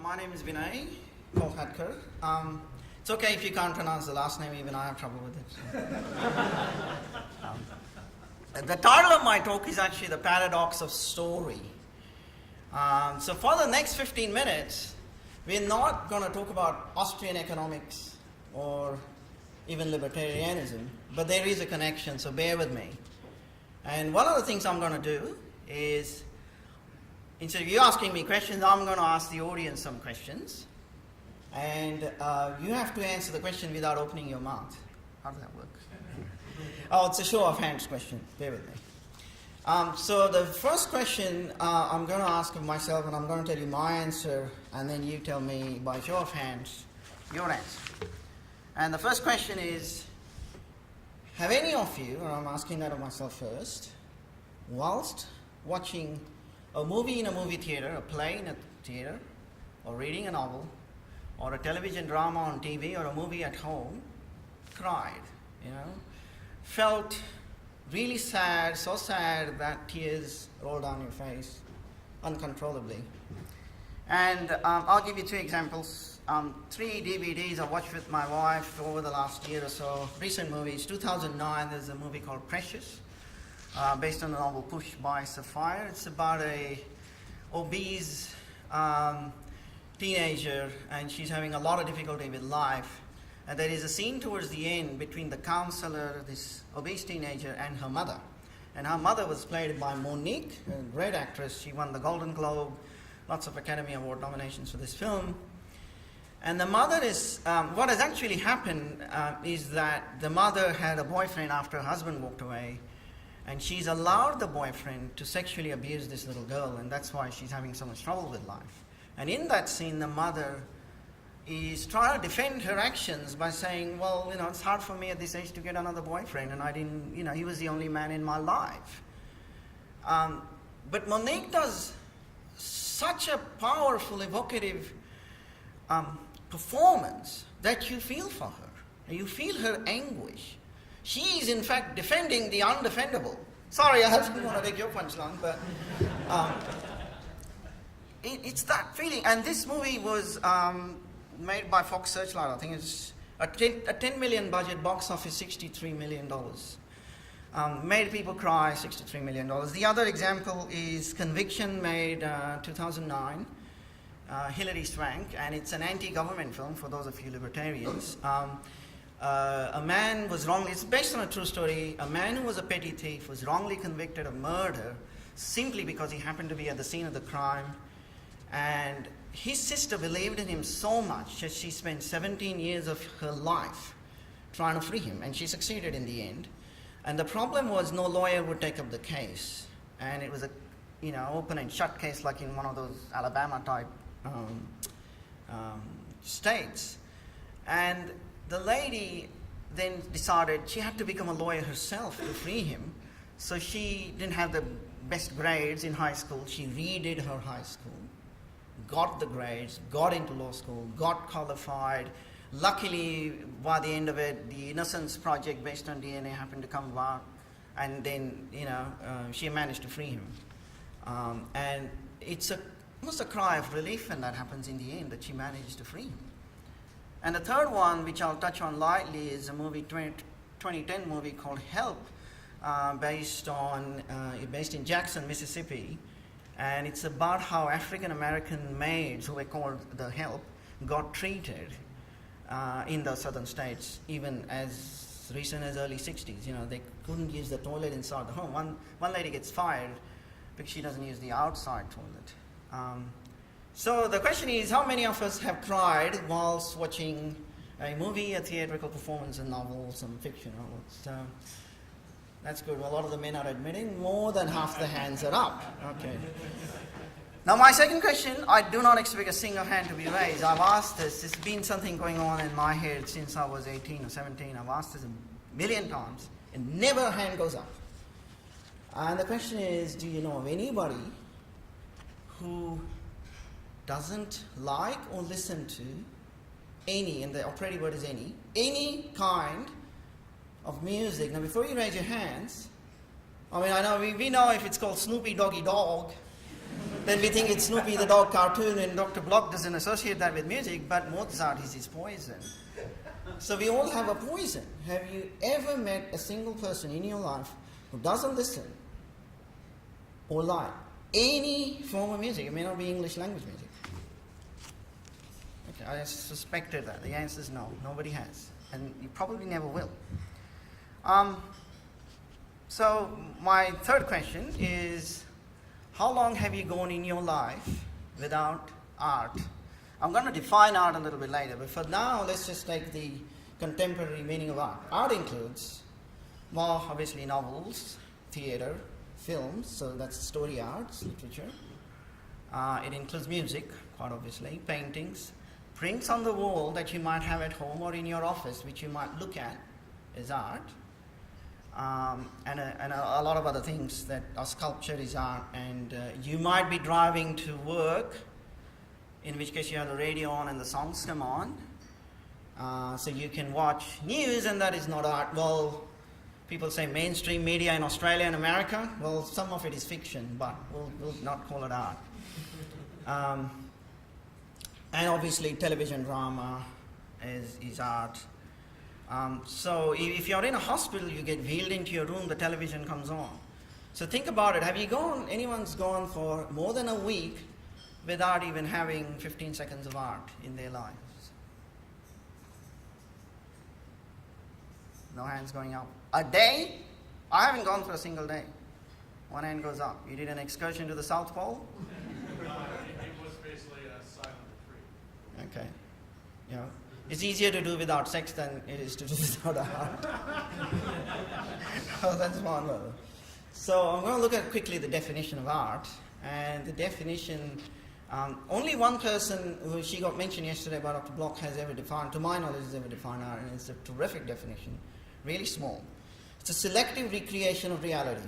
My name is Vinay Kolhatkar. It's okay if you can't pronounce the last name, even I have trouble with it. The title of my talk is actually The Paradox of Story. So for the next 15 minutes, we're not going to talk about Austrian economics or even libertarianism, but there is a connection, so bear with me. And one of the things I'm going to do is, instead of you asking me questions, I'm going to ask the audience some questions. And you have to answer the question without opening your mouth. How does that work? Oh, it's a show of hands question. Bear with me. So the first question I'm going to ask of myself, and I'm going to tell you my answer, and then you tell me by show of hands your answer. And the first question is, have any of you, or I'm asking that of myself first, whilst watching a movie in a movie theater, a play in a theater, or reading a novel, or a television drama on TV, or a movie at home, cried, felt really sad, so sad that tears rolled down your face uncontrollably. And I'll give you two examples. 3 DVDs I watched with my wife over the last year or so. Recent movies. 2009, there's a movie called Precious, based on the novel Push by Sapphire. It's about a obese teenager, and she's having a lot of difficulty with life. And there is a scene towards the end between the counselor, this obese teenager, and her mother. And her mother was played by Monique, a great actress. She won the Golden Globe, lots of Academy Award nominations for this film. And the mother is, what has actually happened is that the mother had a boyfriend after her husband walked away, and she's allowed the boyfriend to sexually abuse this little girl, and that's why she's having so much trouble with life. And in that scene, the mother is trying to defend her actions by saying, well, it's hard for me at this age to get another boyfriend, and I didn't, he was the only man in my life. But Monique does such a powerful, evocative performance that you feel for her. You feel her anguish. She is, in fact, defending the undefendable. Sorry, I didn't want to take your punchline, but it's that feeling. And this movie was made by Fox Searchlight. I think it's a $10 million budget, box office $63 million. Made people cry, $63 million. The other example is Conviction, made 2009. Hilary Swank, and it's an anti-government film for those of you libertarians. A man was wrongly, it's based on a true story, a man who was a petty thief was wrongly convicted of murder simply because he happened to be at the scene of the crime. And his sister believed in him so much that she spent 17 years of her life trying to free him, and she succeeded in the end. And the problem was no lawyer would take up the case, and it was a open and shut case like in one of those Alabama type states. And the lady then decided she had to become a lawyer herself to free him. So she didn't have the best grades in high school. She redid her high school, got the grades, got into law school, got qualified. Luckily, by the end of it, the Innocence Project based on DNA happened to come about, and then she managed to free him. And it's almost a cry of relief when that happens in the end, that she managed to free him. And the third one, which I'll touch on lightly, is a movie, 2010 movie called Help, based in Jackson, Mississippi. And it's about how African-American maids who were called the Help got treated in the southern states, even as recent as early 60s. They couldn't use the toilet inside the home. One lady gets fired because she doesn't use the outside toilet. So the question is, how many of us have cried whilst watching a movie, a theatrical performance, a novel, some fiction novels? That's good. Well, a lot of the men are admitting. More than half the hands are up. Okay. Now my second question, I do not expect a single hand to be raised. I've asked this. It's been something going on in my head since I was 18 or 17. I've asked this a million times, and never a hand goes up. And the question is, do you know of anybody who doesn't like or listen to any, and the operative word is any kind of music? Now, before you raise your hands, I know we know if it's called Snoopy Doggy Dog, then we think it's Snoopy the dog cartoon, and Dr. Block doesn't associate that with music, but Mozart is his poison. So we all have a poison. Have you ever met a single person in your life who doesn't listen or like any form of music? It may not be English language music. Okay, I suspected that. The answer is no. Nobody has. And you probably never will. So my third question is, how long have you gone in your life without art? I'm going to define art a little bit later, but for now, let's just take the contemporary meaning of art. Art includes, well, obviously novels, theater, films, so that's story arts, literature. It includes music, quite obviously, paintings, prints on the wall that you might have at home or in your office, which you might look at is art. And a lot of other things that are sculpture is art. And you might be driving to work, in which case you have the radio on and the songs come on. So you can watch news, and that is not art. Well, people say mainstream media in Australia and America. Well, some of it is fiction, but we'll not call it art. And obviously television drama is art. So if you're in a hospital, you get wheeled into your room, the television comes on. So think about it. Have you gone, anyone's gone for more than a week without even having 15 seconds of art in their lives? No hands going up. A day? I haven't gone for a single day. One hand goes up. You did an excursion to the South Pole? It was basically a silent retreat. Okay. Yeah. It's easier to do without sex than it is to do without art. Oh, that's one level. So I'm going to look at quickly the definition of art. And the definition, only one person who she got mentioned yesterday by Dr. Block has ever defined, to my knowledge, has ever defined art, and it's a terrific definition, really small. It's a selective recreation of reality.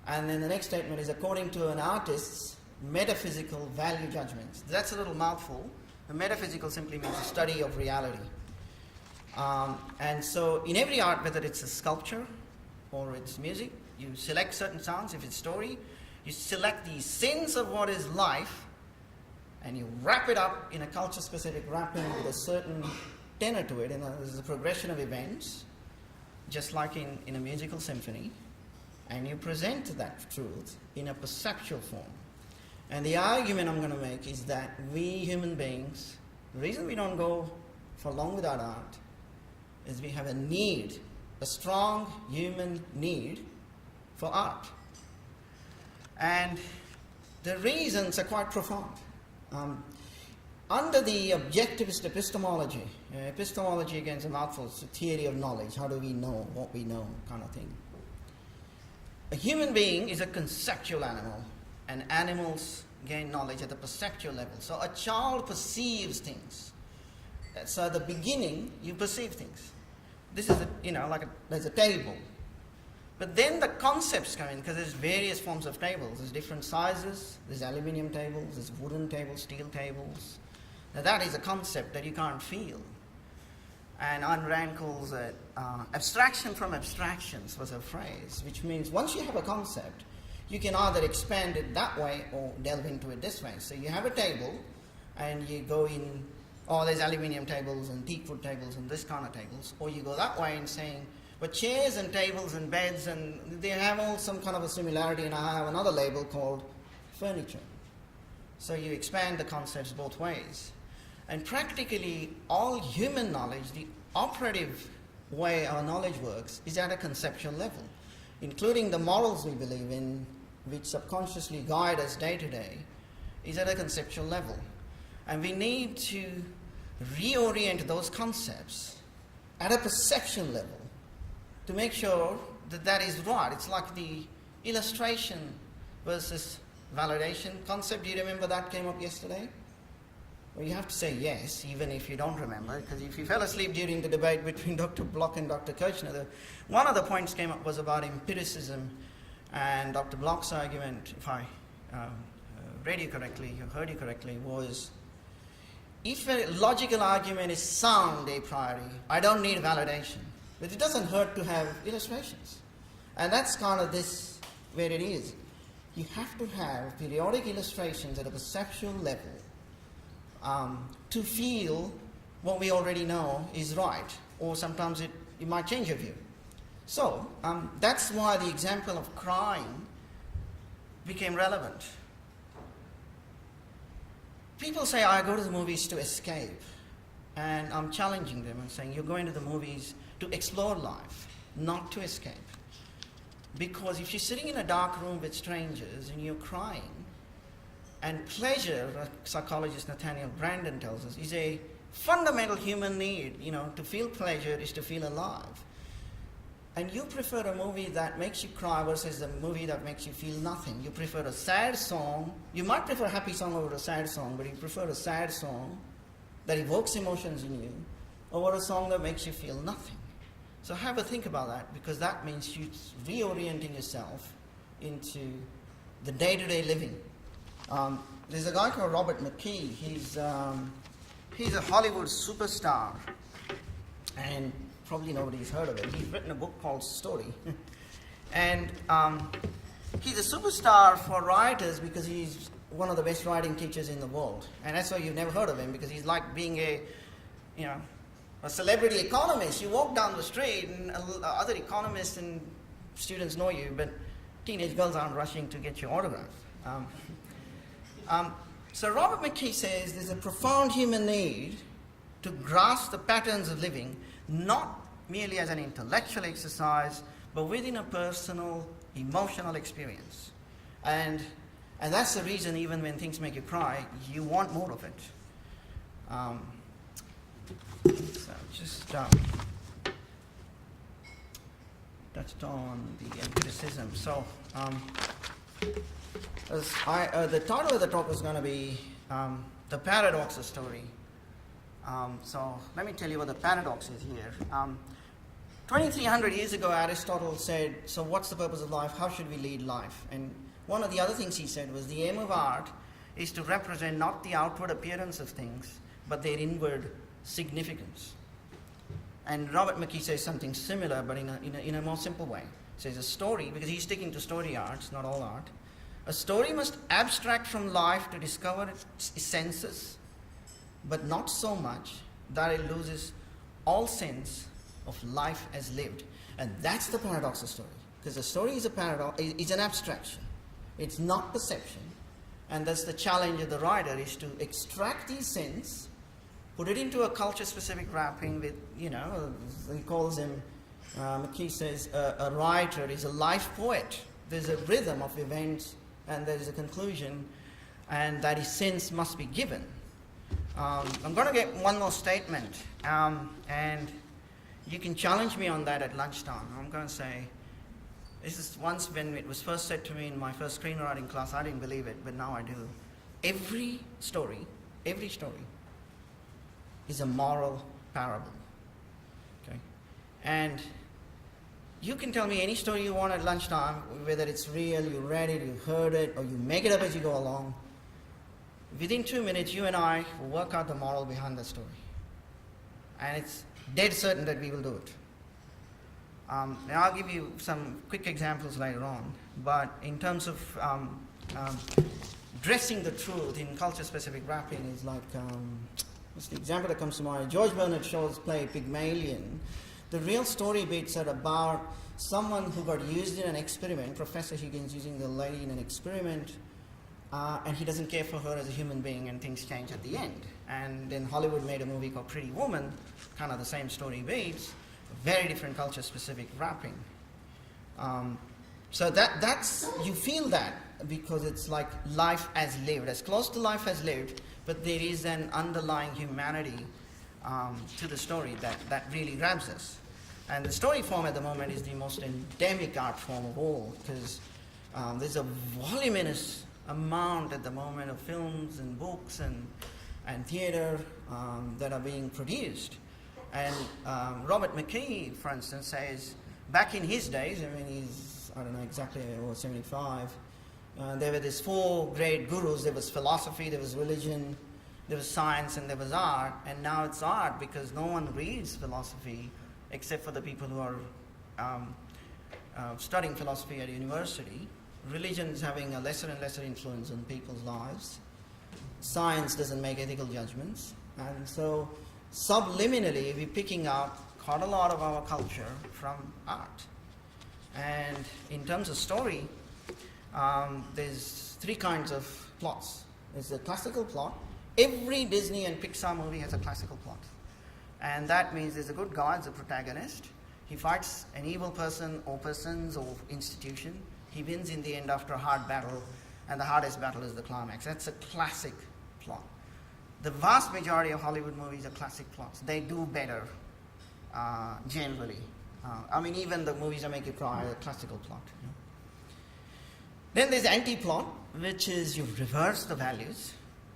And then the next statement is, according to an artist's metaphysical value judgments. That's a little mouthful. The metaphysical simply means the study of reality. And so in every art, whether it's a sculpture or it's music, you select certain sounds. If it's story, you select the sense of what is life, and you wrap it up in a culture-specific wrapping with a certain tenor to it, and there's a progression of events, just like in a musical symphony, and you present that truth in a perceptual form. And the argument I'm going to make is that we human beings, the reason we don't go for long without art is we have a need, a strong human need for art. And the reasons are quite profound. Under the objectivist epistemology, epistemology again is a mouthful, it's a theory of knowledge, how do we know what we know kind of thing. A human being is a conceptual animal, and animals gain knowledge at the perceptual level. So a child perceives things. So at the beginning, you perceive things. This is, there's a table. But then the concepts come in, because there's various forms of tables. There's different sizes. There's aluminium tables, there's wooden tables, steel tables. Now that is a concept that you can't feel. And Ayn Rand calls it abstraction from abstractions, was a phrase, which means once you have a concept, you can either expand it that way or delve into it this way. So you have a table, and you go in, there's aluminium tables and teakwood tables and this kind of tables, or you go that way and saying, but chairs and tables and beds, and they have all some kind of a similarity, and I have another label called furniture. So you expand the concepts both ways. And practically all human knowledge, the operative way our knowledge works, is at a conceptual level, including the morals we believe in, which subconsciously guide us day to day, is at a conceptual level. And we need to reorient those concepts at a perception level to make sure that that is right. It's like the illustration versus validation concept. Do you remember that came up yesterday? Well, you have to say yes, even if you don't remember, because if you fell asleep during the debate between Dr. Block and Dr. Kirchner, one of the points came up was about empiricism, and Dr. Block's argument, if I read you correctly, heard you correctly, was if a logical argument is sound a priori, I don't need validation. But it doesn't hurt to have illustrations. And that's kind of this, where it is. you have to have periodic illustrations at a perceptual level to feel what we already know is right, or sometimes it might change your view. So that's why the example of crying became relevant. People say, I go to the movies to escape. And I'm challenging them and saying, you're going to the movies to explore life, not to escape. Because if you're sitting in a dark room with strangers and you're crying, and pleasure, psychologist Nathaniel Brandon tells us, is a fundamental human need. To feel pleasure is to feel alive. And you prefer a movie that makes you cry versus a movie that makes you feel nothing. You prefer a sad song. You might prefer a happy song over a sad song, but you prefer a sad song that evokes emotions in you over a song that makes you feel nothing. So have a think about that, because that means you're reorienting yourself into the day-to-day living. There's a guy called Robert McKee. He's a Hollywood superstar, and probably nobody's heard of it. He's written a book called Story. And he's a superstar for writers because he's one of the best writing teachers in the world. And that's why you've never heard of him, because he's like being a celebrity economist. You walk down the street and other economists and students know you, but teenage girls aren't rushing to get your autograph. So Robert McKee says there's a profound human need to grasp the patterns of living, not merely as an intellectual exercise, but within a personal, emotional experience. And that's the reason, even when things make you cry, you want more of it. So just touched on the empiricism. So the title of the talk is going to be The Paradox of Story. So let me tell you what the paradox is here. 2,300 years ago, Aristotle said, so what's the purpose of life? How should we lead life? And one of the other things he said was the aim of art is to represent not the outward appearance of things, but their inward significance. And Robert McKee says something similar, but in a more simple way. He says a story, because he's sticking to story arts, not all art. A story must abstract from life to discover its essences, but not so much that it loses all sense of life as lived. And that's the paradox of story. Because the story is a paradox, is an abstraction. It's not perception. And that's the challenge of the writer, is to extract the sense, put it into a culture-specific wrapping with, he calls him, McKee says, a writer is a life poet. There's a rhythm of events, and there is a conclusion, and that sense must be given. I'm going to get one more statement, and you can challenge me on that at lunchtime. I'm going to say, this is once when it was first said to me in my first screenwriting class, I didn't believe it, but now I do. Every story is a moral parable. Okay? And you can tell me any story you want at lunchtime, whether it's real, you read it, you heard it, or you make it up as you go along. Within 2 minutes, you and I will work out the moral behind the story. And it's dead certain that we will do it. And I'll give you some quick examples later on. But in terms of dressing the truth in culture-specific wrapping is like, what's the example that comes to mind? George Bernard Shaw's play Pygmalion. The real story beats are about someone who got used in an experiment, Professor Higgins using the lady in an experiment, and he doesn't care for her as a human being, and things change at the end. And then Hollywood made a movie called Pretty Woman, kind of the same story beats, very different culture-specific wrapping. So that's, you feel that because it's like life as lived, as close to life as lived, but there is an underlying humanity to the story that really grabs us. And the story form at the moment is the most endemic art form of all, because there's a voluminous amount at the moment of films and books and theater that are being produced. And Robert McKee, for instance, says back in his days, I mean, he's, I don't know exactly, 75, there were these four great gurus. There was philosophy, there was religion, there was science, and there was art. And now it's art because no one reads philosophy except for the people who are studying philosophy at university. religion is having a lesser and lesser influence on people's lives. Science doesn't make ethical judgments. And so subliminally we're picking up quite a lot of our culture from art. And in terms of story, there's three kinds of plots. There's the classical plot. Every Disney and Pixar movie has a classical plot. And that means there's a good guy, the protagonist. He fights an evil person or persons or institution. He wins in the end after a hard battle, and the hardest battle is the climax. That's a classic plot. The vast majority of Hollywood movies are classic plots. They do better, generally. Even the movies that make you cry are a classical plot. You know? Then there's anti-plot, which is you reverse the values,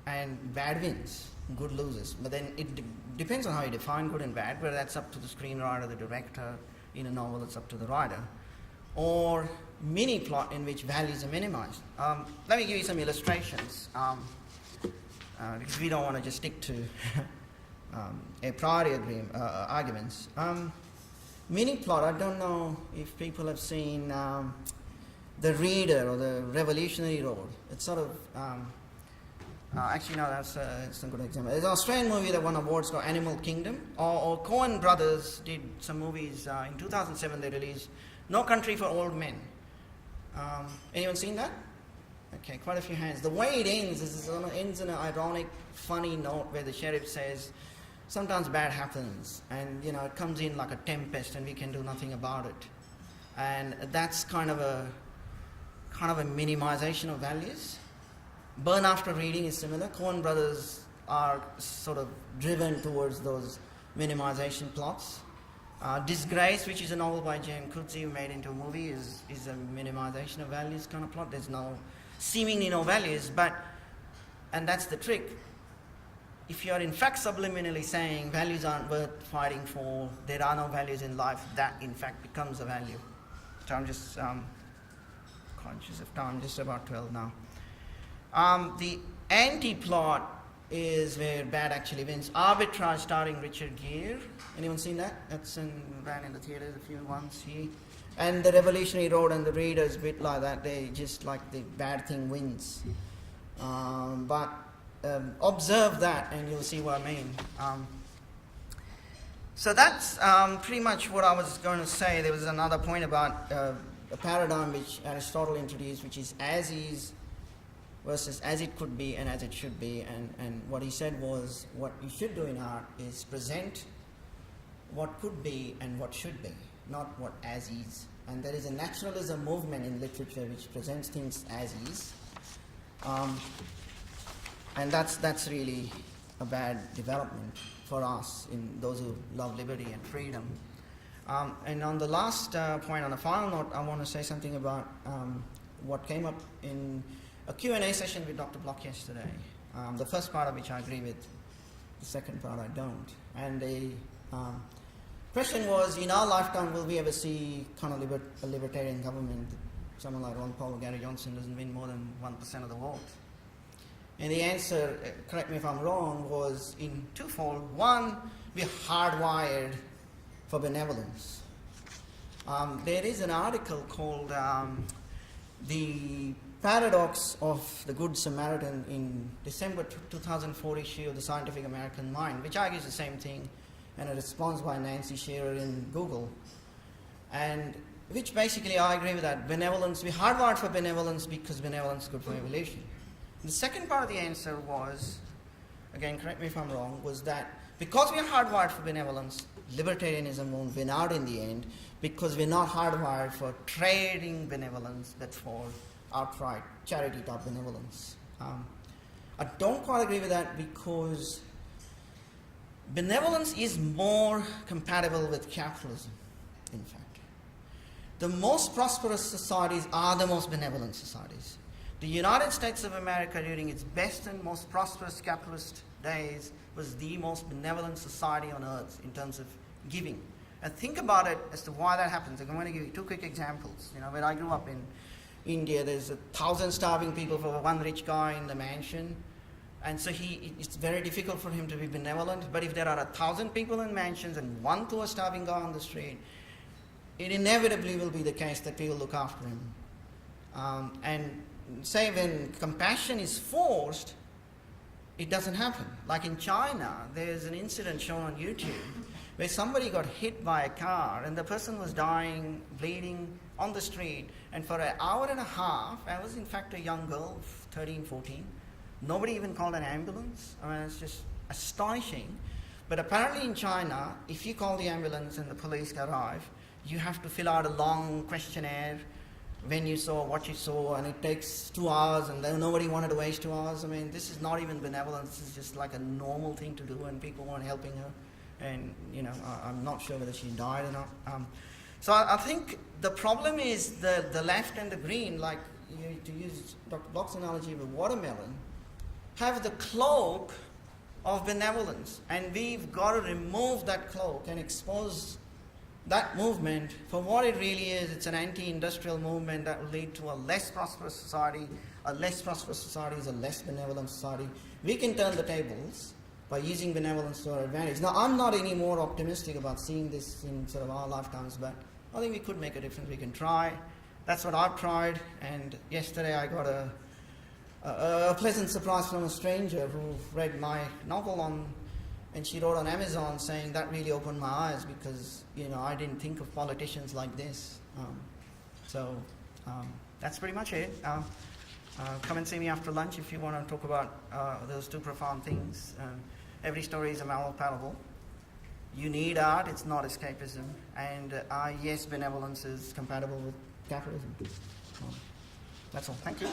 and bad wins, good loses. But then it depends on how you define good and bad, whether that's up to the screenwriter, the director. In a novel, it's up to the writer. Or mini plot in which values are minimized. Let me give you some illustrations, because we don't want to just stick to a priori arguments. Mini plot, I don't know if people have seen The Reader or The Revolutionary Road. It's sort of, actually no, that's a good example. There's an Australian movie that won awards called Animal Kingdom, or Coen Brothers did some movies. In 2007 they released No Country for Old Men. Anyone seen that? Okay, quite a few hands. The way it ends is it ends in an ironic, funny note where the sheriff says, sometimes bad happens, and it comes in like a tempest, and we can do nothing about it. And that's kind of a minimization of values. Burn After Reading is similar. Coen Brothers are sort of driven towards those minimization plots. Disgrace, which is a novel by James Coetzee made into a movie, is a minimization of values kind of plot. There's seemingly no values, and that's the trick. If you're in fact subliminally saying values aren't worth fighting for, there are no values in life, that in fact becomes a value. So I'm just conscious of time, just about 12 now. The anti-plot is where bad actually wins. Arbitrage starring Richard Gere. Anyone seen that? That's ran in the theaters a few months here. And The Revolutionary Road and The Reader is a bit like that. They just like the bad thing wins. But observe that and you'll see what I mean. So that's pretty much what I was going to say. There was another point about a paradigm which Aristotle introduced, which is as is versus as it could be and as it should be. And what he said was, what you should do in art is present what could be and what should be, not what as is. And there is a naturalism movement in literature which presents things as is. And that's really a bad development for us, in those who love liberty and freedom. And on the last point, on a final note, I want to say something about what came up in a Q&A session with Dr. Block yesterday. The first part of which I agree with, the second part I don't. And the question was, in our lifetime, will we ever see kind of a libertarian government? Someone like Ron Paul or Gary Johnson doesn't win more than 1% of the vote. And the answer, correct me if I'm wrong, was in twofold. One, we're hardwired for benevolence. There is an article called The Paradox of the Good Samaritan in December 2004 issue of the Scientific American Mind, which argues the same thing, and a response by Nancy Shearer in Google. And which basically, I agree with that. Benevolence, we're hardwired for benevolence because benevolence is good for evolution. The second part of the answer was, again, correct me if I'm wrong, was that because we are hardwired for benevolence, libertarianism won't win out in the end, because we're not hardwired for trading benevolence, but for outright charity-type benevolence. I don't quite agree with that, because benevolence is more compatible with capitalism, in fact. The most prosperous societies are the most benevolent societies. The United States of America, during its best and most prosperous capitalist days, was the most benevolent society on earth in terms of giving. And think about it as to why that happens. I'm going to give you two quick examples. When I grew up in India, there's 1,000 starving people for one rich guy in the mansion. And so it's very difficult for him to be benevolent. But if there are 1,000 people in mansions and one poor starving guy on the street, it inevitably will be the case that people look after him. And say when compassion is forced, it doesn't happen. Like in China, there's an incident shown on YouTube where somebody got hit by a car and the person was dying, bleeding on the street. And for an hour and a half, I was in fact a young girl, 13, 14. Nobody even called an ambulance. I mean, it's just astonishing. But apparently in China, if you call the ambulance and the police arrive, you have to fill out a long questionnaire when you saw, what you saw, and it takes 2 hours, and then nobody wanted to waste 2 hours. I mean, this is not even benevolence. This is just like a normal thing to do, and people weren't helping her. And, I'm not sure whether she died or not. So I think the problem is the left and the green, like to use Dr. Bloch's analogy of a watermelon, have the cloak of benevolence. And we've got to remove that cloak and expose that movement for what it really is. It's an anti-industrial movement that will lead to a less prosperous society. A less prosperous society is a less benevolent society. We can turn the tables by using benevolence to our advantage. Now, I'm not any more optimistic about seeing this in sort of our lifetimes, but I think we could make a difference. We can try. That's what I've tried. And yesterday I got a pleasant surprise from a stranger who read my novel and she wrote on Amazon saying that really opened my eyes because, I didn't think of politicians like this. So that's pretty much it. Come and see me after lunch if you want to talk about those two profound things. Every story is a moral parable. You need art, it's not escapism. And yes, benevolence is compatible with capitalism. That's all. Thank you.